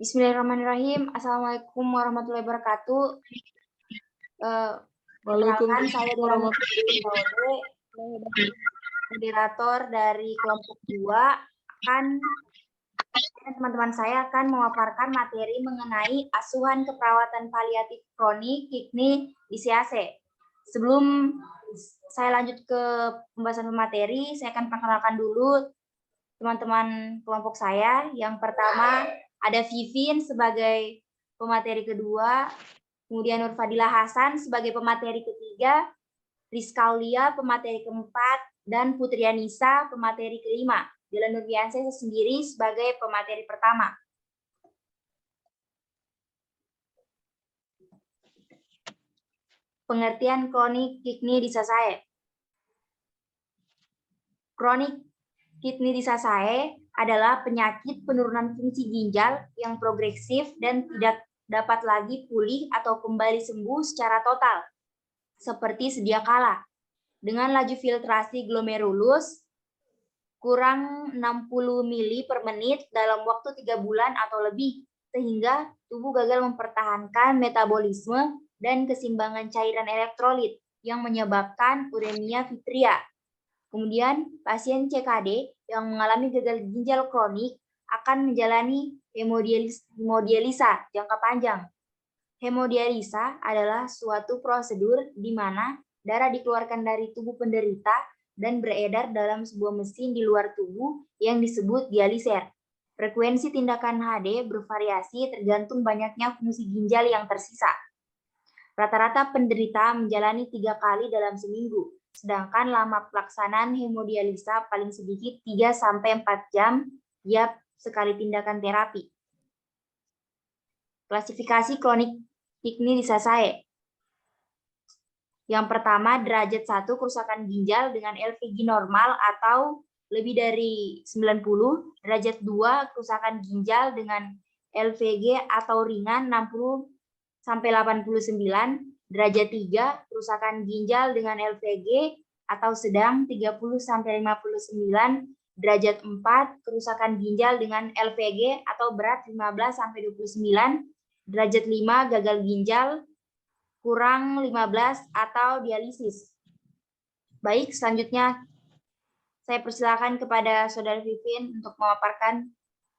Bismillahirrahmanirrahim. Assalamualaikum warahmatullahi wabarakatuh. Perkenalkan, saya Dora moderator dari kelompok 2. Teman-teman saya akan memaparkan materi mengenai asuhan keperawatan paliatif kronik kidney disease. Sebelum saya lanjut ke pembahasan materi, saya akan perkenalkan dulu teman-teman kelompok saya. Yang pertama ada Vivin sebagai pemateri kedua, kemudian Nurfadilah Hasan sebagai pemateri ketiga, Rizka Aulia pemateri keempat, dan Putri Anissa pemateri kelima. Dila Nurbiansyah sendiri sebagai pemateri pertama. Pengertian kronik kidney disease. Kronik kidney disease adalah penyakit penurunan fungsi ginjal yang progresif dan tidak dapat lagi pulih atau kembali sembuh secara total, seperti sedia kala, dengan laju filtrasi glomerulus kurang 60 mili per menit dalam waktu 3 bulan atau lebih, sehingga tubuh gagal mempertahankan metabolisme dan keseimbangan cairan elektrolit yang menyebabkan uremia vitria. Kemudian, pasien CKD yang mengalami gagal ginjal kronik akan menjalani hemodialisa jangka panjang. Hemodialisa adalah suatu prosedur di mana darah dikeluarkan dari tubuh penderita dan beredar dalam sebuah mesin di luar tubuh yang disebut dialiser. Frekuensi tindakan HD bervariasi tergantung banyaknya fungsi ginjal yang tersisa. Rata-rata penderita menjalani 3 kali dalam seminggu, sedangkan lama pelaksanaan hemodialisa paling sedikit 3-4 jam tiap sekali tindakan terapi. Klasifikasi kronik kidney disease. Yang pertama, derajat 1 kerusakan ginjal dengan LVG normal atau lebih dari 90, derajat 2 kerusakan ginjal dengan LVG atau ringan 60-89, derajat 3 kerusakan ginjal dengan LVG atau sedang 30-59, derajat 4 kerusakan ginjal dengan LVG atau berat 15-29, derajat 5 gagal ginjal kurang 15 atau dialisis. Baik, selanjutnya saya persilakan kepada Saudara Vivin untuk memaparkan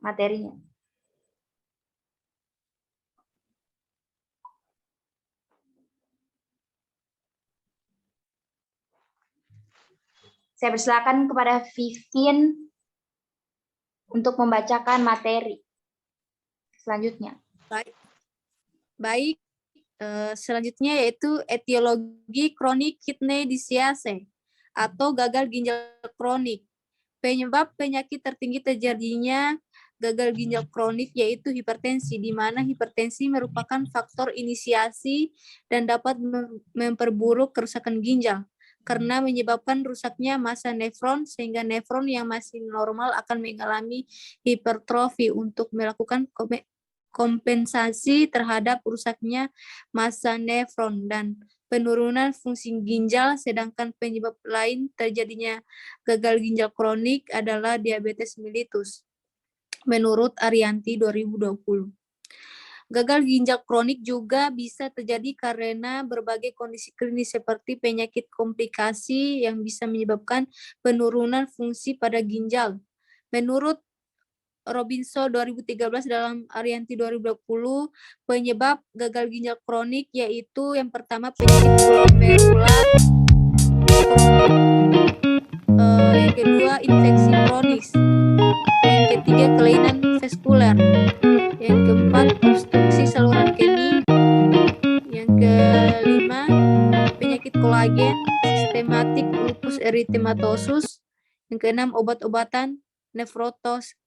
materinya. Saya persilakan kepada Vivin untuk membacakan materi selanjutnya. Baik. Selanjutnya yaitu etiologi kronik kidney disease atau gagal ginjal kronik. Penyebab penyakit tertinggi terjadinya gagal ginjal kronik yaitu hipertensi, di mana hipertensi merupakan faktor inisiasi dan dapat memperburuk kerusakan ginjal karena menyebabkan rusaknya massa nefron, sehingga nefron yang masih normal akan mengalami hipertrofi untuk melakukan kompensasi terhadap rusaknya massa nefron dan penurunan fungsi ginjal, sedangkan penyebab lain terjadinya gagal ginjal kronik adalah diabetes mellitus. Menurut Arianti 2020. Gagal ginjal kronik juga bisa terjadi karena berbagai kondisi klinis seperti penyakit komplikasi yang bisa menyebabkan penurunan fungsi pada ginjal. Menurut Robinson 2013 dalam Arianti 2020, penyebab gagal ginjal kronik yaitu yang pertama penyakit glomerular kronik, yang kedua infeksi kronis, yang ketiga kelainan vaskular, yang keempat obstruksi saluran kemih, yang kelima penyakit kolagen sistematik lupus erythematosus, yang keenam obat-obatan nefrotoksik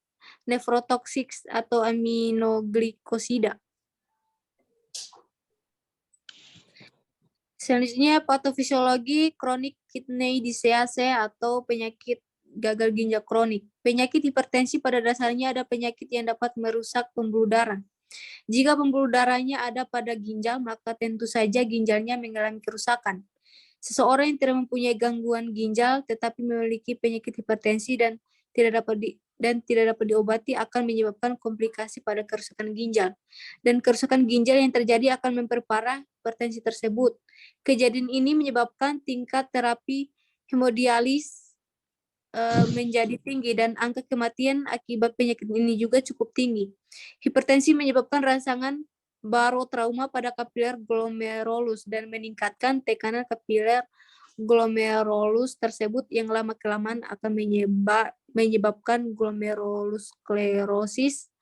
atau aminoglikosida. Selanjutnya patofisiologi kronik kidney disease atau penyakit gagal ginjal kronik. Penyakit hipertensi pada dasarnya ada penyakit yang dapat merusak pembuluh darah. Jika pembuluh darahnya ada pada ginjal, maka tentu saja ginjalnya mengalami kerusakan. Seseorang yang tidak mempunyai gangguan ginjal tetapi memiliki penyakit hipertensi dan tidak dapat dan tidak dapat diobati akan menyebabkan komplikasi pada kerusakan ginjal. Dan kerusakan ginjal yang terjadi akan memperparah hipertensi tersebut. Kejadian ini menyebabkan tingkat terapi hemodialis menjadi tinggi dan angka kematian akibat penyakit ini juga cukup tinggi. Hipertensi menyebabkan rangsangan barotrauma pada kapiler glomerulus dan meningkatkan tekanan kapiler glomerulus tersebut yang lama-kelamaan akan menyebabkan glomerulosklerosis,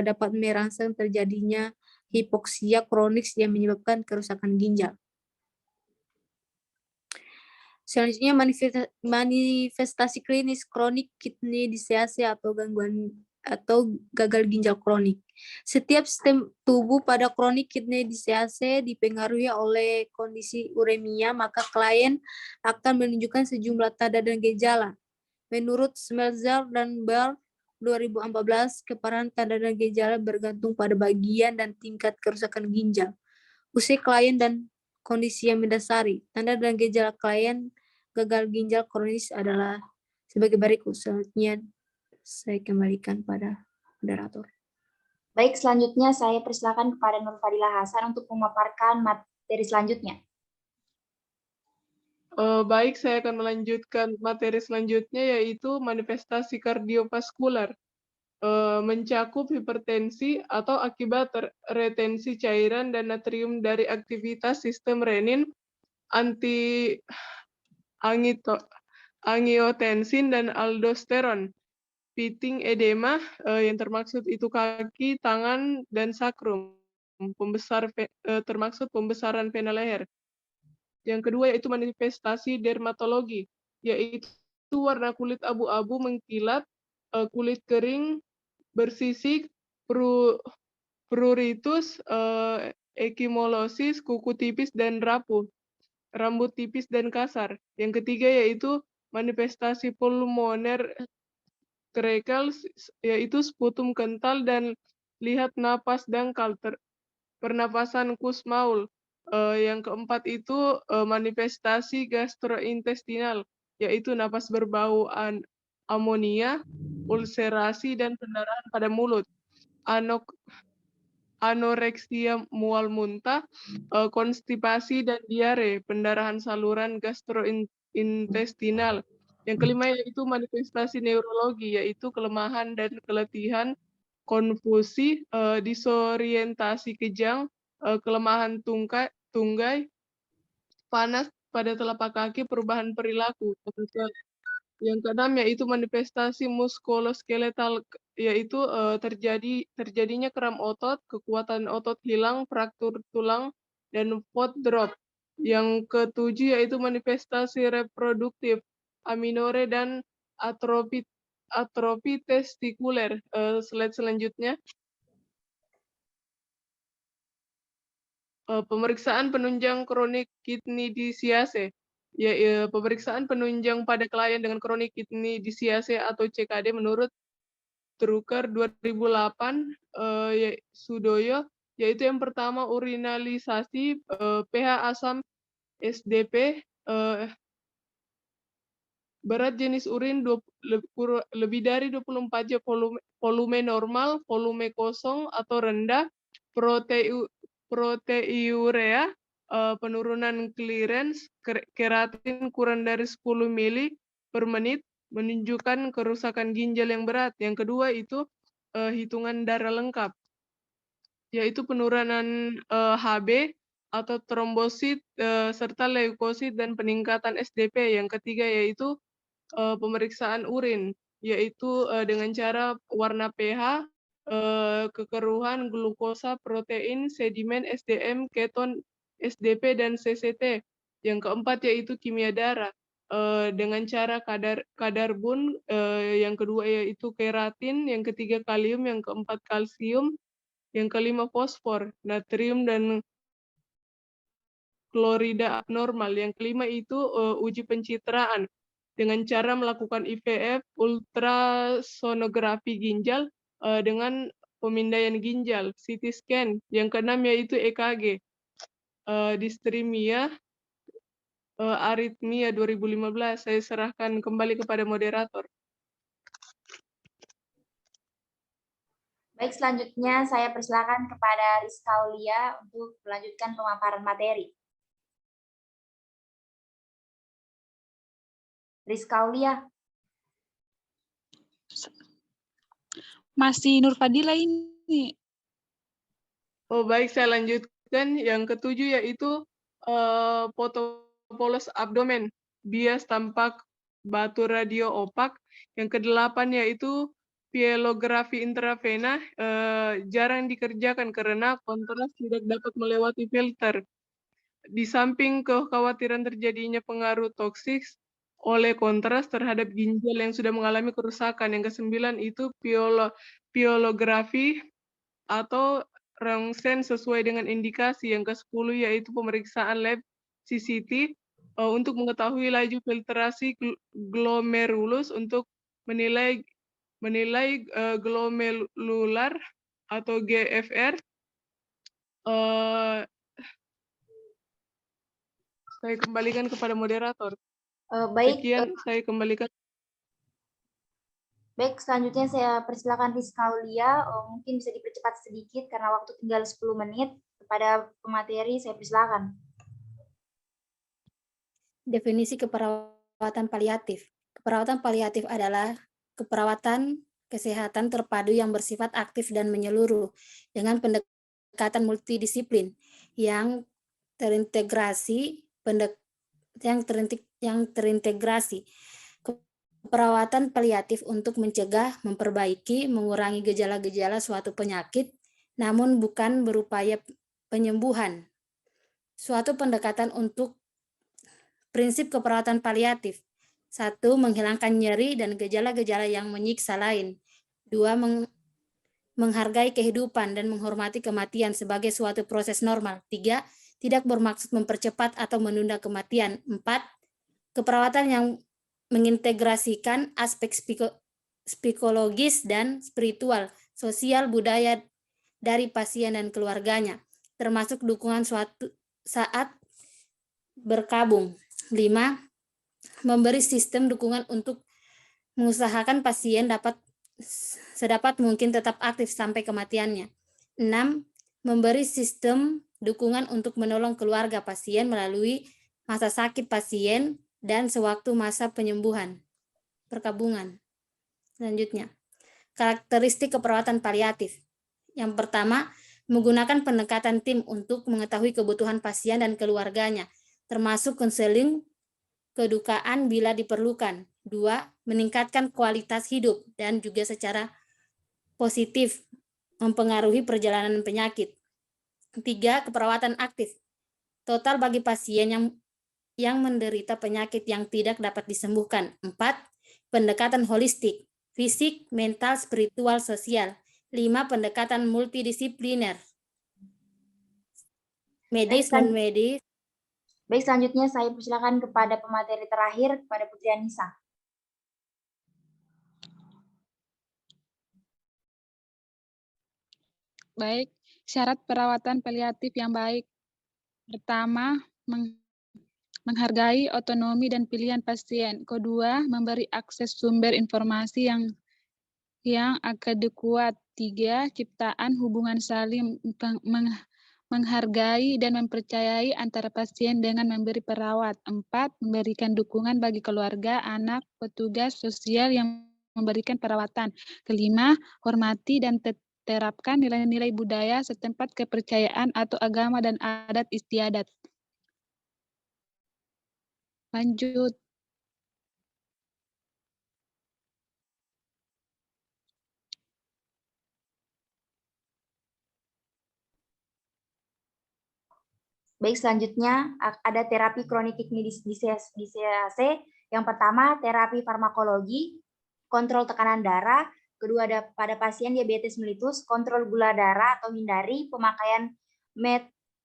dapat merangsang terjadinya hipoksia kronik yang menyebabkan kerusakan ginjal. Selanjutnya manifestasi klinis kronik kidney disease atau gangguan atau gagal ginjal kronik. Setiap sistem tubuh pada kronik kidney disease dipengaruhi oleh kondisi uremia, maka klien akan menunjukkan sejumlah tanda dan gejala. Menurut Smeltzer dan Bell 2014, keparahan tanda dan gejala bergantung pada bagian dan tingkat kerusakan ginjal, usia klien dan kondisi yang mendasari. Tanda dan gejala klien gagal ginjal kronis adalah sebagai berikut. Selanjutnya saya kembalikan pada moderator. Baik, selanjutnya saya persilakan kepada Nur Fadila Hasan untuk memaparkan materi selanjutnya. Baik, saya akan melanjutkan materi selanjutnya, yaitu manifestasi kardiovaskular. Mencakup hipertensi atau akibat retensi cairan dan natrium dari aktivitas sistem renin, angiotensin dan aldosteron, pitting edema yang termaksud itu kaki, tangan, dan sakrum, termaksud pembesaran vena leher. Yang kedua yaitu manifestasi dermatologi, yaitu warna kulit abu-abu mengkilat, kulit kering, bersisik, pruritus, ekimolosis, kuku tipis dan rapuh, rambut tipis dan kasar. Yang ketiga yaitu manifestasi pulmoner krekel, yaitu sputum kental dan lihat napas dangkal, pernapasan kusmaul. Yang keempat itu manifestasi gastrointestinal, yaitu napas berbau amonia, ulserasi dan pendarahan pada mulut, anoreksia mual muntah, konstipasi dan diare, pendarahan saluran gastrointestinal. Yang kelima yaitu manifestasi neurologi, yaitu kelemahan dan keletihan, konfusi, disorientasi kejang, kelemahan tunggai, panas pada telapak kaki, perubahan perilaku. Yang keenam yaitu manifestasi muskuloskeletal, yaitu terjadinya kram otot, kekuatan otot hilang, fraktur tulang, dan foot drop. Yang ketujuh yaitu manifestasi reproduktif, aminore dan atrofi testikuler. Slide selanjutnya. Pemeriksaan penunjang kronik kidney disease. Pemeriksaan penunjang pada klien dengan kronik kidney disease atau CKD menurut Drucker 2008, Sudoyo, yaitu yang pertama urinalisasi, pH asam SDP, berat jenis urin lebih dari 24 jam, volume normal, volume kosong atau rendah, proteiurea, penurunan clearance, keratin kurang dari 10 mili per menit, menunjukkan kerusakan ginjal yang berat. Yang kedua itu hitungan darah lengkap, yaitu penurunan HB atau trombosit serta leukosit dan peningkatan SDP. Yang ketiga yaitu pemeriksaan urin, yaitu dengan cara warna pH, kekeruhan, glukosa, protein, sedimen, SDM, keton, SDP, dan CCT. Yang keempat yaitu kimia darah, dengan cara kadar bun, yang kedua yaitu keratin, yang ketiga kalium, yang keempat kalsium, yang kelima fosfor, natrium, dan klorida abnormal. Yang kelima itu uji pencitraan dengan cara melakukan IVF, ultrasonografi ginjal dengan pemindaian ginjal, CT scan. Yang keenam yaitu EKG, distrimia, aritmia 2015. Saya serahkan kembali kepada moderator. Baik, selanjutnya saya persilakan kepada Rizka Aulia untuk melanjutkan pemaparan materi. Rizka Aulia. Masih Nur Fadila ini. Oh baik, saya lanjutkan. Yang ketujuh yaitu fotopolos abdomen, bias tampak batu radio opak. Yang kedelapan yaitu pielografi intravena, jarang dikerjakan karena kontras tidak dapat melewati filter. Di samping kekhawatiran terjadinya pengaruh toksik oleh kontras terhadap ginjal yang sudah mengalami kerusakan. Yang kesembilan itu pielografi atau rongsen sesuai dengan indikasi. Yang ke-10 yaitu pemeriksaan lab CCT untuk mengetahui laju filtrasi glomerulus untuk menilai glomerular atau GFR. Saya kembalikan kepada moderator. Baik, Sekian, saya kembalikan. baik, selanjutnya saya persilakan Rizka Aulia. Mungkin bisa dipercepat sedikit karena waktu tinggal 10 menit. Kepada pemateri saya persilakan. Definisi keperawatan paliatif. Keperawatan paliatif adalah keperawatan kesehatan terpadu yang bersifat aktif dan menyeluruh dengan pendekatan multidisiplin yang terintegrasi. Perawatan paliatif untuk mencegah, memperbaiki, mengurangi gejala-gejala suatu penyakit, namun bukan berupaya penyembuhan. Suatu pendekatan untuk prinsip keperawatan paliatif. 1. Menghilangkan nyeri dan gejala-gejala yang menyiksa lain. 2. Menghargai kehidupan dan menghormati kematian sebagai suatu proses normal. 3. Tidak bermaksud mempercepat atau menunda kematian. 4. Keperawatan yang mengintegrasikan aspek psikologis dan spiritual, sosial, budaya dari pasien dan keluarganya, termasuk dukungan suatu saat berkabung. 5. Memberi sistem dukungan untuk mengusahakan pasien dapat sedapat mungkin tetap aktif sampai kematiannya. 6. Memberi sistem dukungan untuk menolong keluarga pasien melalui masa sakit pasien dan sewaktu masa penyembuhan. Perkabungan. Selanjutnya, karakteristik keperawatan paliatif. Yang pertama, menggunakan pendekatan tim untuk mengetahui kebutuhan pasien dan keluarganya, termasuk konseling kedukaan bila diperlukan. 2. Meningkatkan kualitas hidup dan juga secara positif mempengaruhi perjalanan penyakit. 3. Keperawatan aktif. Total bagi pasien yang menderita penyakit yang tidak dapat disembuhkan. 4. Pendekatan holistik, fisik, mental, spiritual, sosial. 5. Pendekatan multidisipliner, medis, non-medis. Baik, selanjutnya saya persilakan kepada pemateri terakhir, kepada Putri Anissa. Baik, syarat perawatan paliatif yang baik. Pertama, menghargai otonomi dan pilihan pasien. Kedua, memberi akses sumber informasi yang kuat. 3, ciptaan hubungan saling menghargai dan mempercayai antara pasien dengan memberi perawat. 4, memberikan dukungan bagi keluarga, anak, petugas sosial yang memberikan perawatan. Kelima, hormati dan terapkan nilai-nilai budaya setempat kepercayaan atau agama dan adat istiadat. Lanjut. Baik, selanjutnya ada terapi kronik kidney disease. Yang pertama, terapi farmakologi, kontrol tekanan darah. Kedua, pada pasien diabetes mellitus, kontrol gula darah atau hindari pemakaian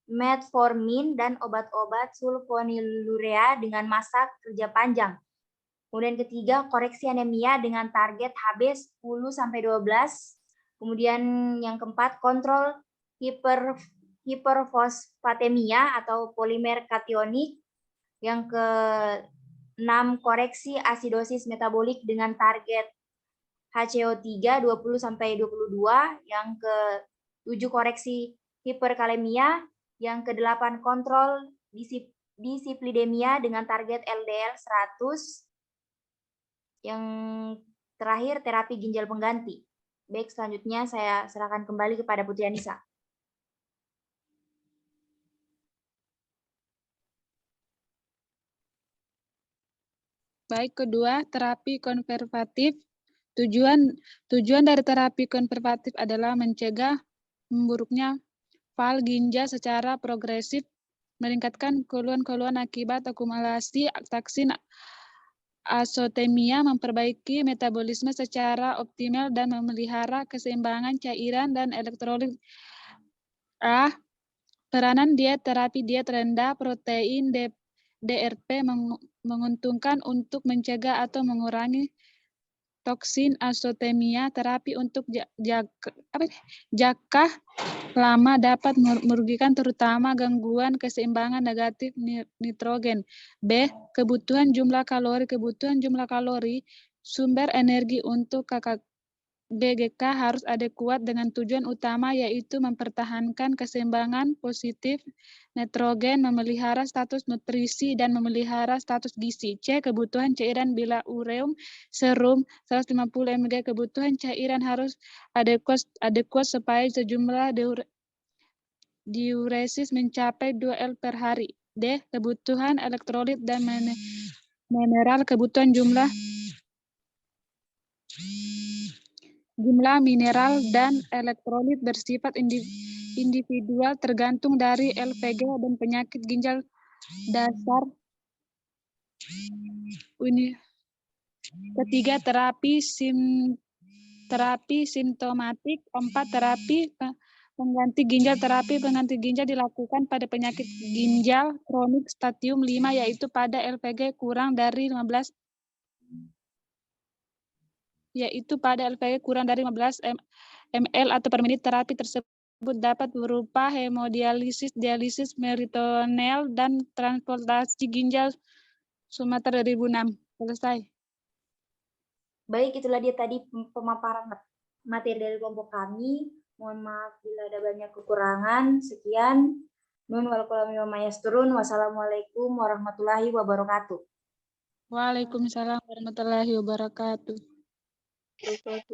metformin dan obat-obat sulfonylurea dengan masa kerja panjang. Kemudian ketiga, koreksi anemia dengan target HB 10-12. Kemudian yang keempat, kontrol hiperfosfatemia atau polimer kationik. Yang ke-6, koreksi asidosis metabolik dengan target HCO3 20-22, yang ke-7 koreksi hiperkalemia, yang ke-8 kontrol dislipidemia dengan target LDL 100, yang terakhir terapi ginjal pengganti. Baik, selanjutnya saya serahkan kembali kepada Putri Anissa. Baik, kedua, terapi konservatif. Tujuan dari terapi konservatif adalah mencegah memburuknya fal ginjal secara progresif, meningkatkan keluhan-keluhan akibat akumulasi toksin azotemia, memperbaiki metabolisme secara optimal, dan memelihara keseimbangan cairan dan elektrolit. Peranan terapi diet rendah protein DRP menguntungkan untuk mencegah atau mengurangi toksin azotemia. Terapi untuk jangka lama dapat merugikan, terutama gangguan keseimbangan negatif nitrogen. B. Kebutuhan jumlah kalori. Sumber energi untuk BGK harus adekuat dengan tujuan utama, yaitu mempertahankan keseimbangan positif nitrogen, memelihara status nutrisi, dan memelihara status gizi. C. Kebutuhan cairan bila ureum serum 150 mg. Kebutuhan cairan harus adekuat supaya sejumlah diuresis mencapai 2 L per hari. D. Kebutuhan elektrolit dan mineral. Kebutuhan jumlah mineral dan elektrolit bersifat individual tergantung dari LPG dan penyakit ginjal dasar. Ketiga, terapi simptomatik. 4. Terapi pengganti ginjal. Terapi pengganti ginjal dilakukan pada penyakit ginjal kronik stadium 5, yaitu pada LPG kurang dari 15 ml atau per menit. Terapi tersebut dapat berupa hemodialisis, dialisis peritoneal, dan transplantasi ginjal. Sumatera 2006. Selesai. Baik, itulah dia tadi pemaparan materi dari kelompok kami. Mohon maaf bila ada banyak kekurangan. Sekian. Nun wal qalam wa yasturun. Wassalamualaikum warahmatullahi wabarakatuh. Waalaikumsalam warahmatullahi wabarakatuh. Selesai.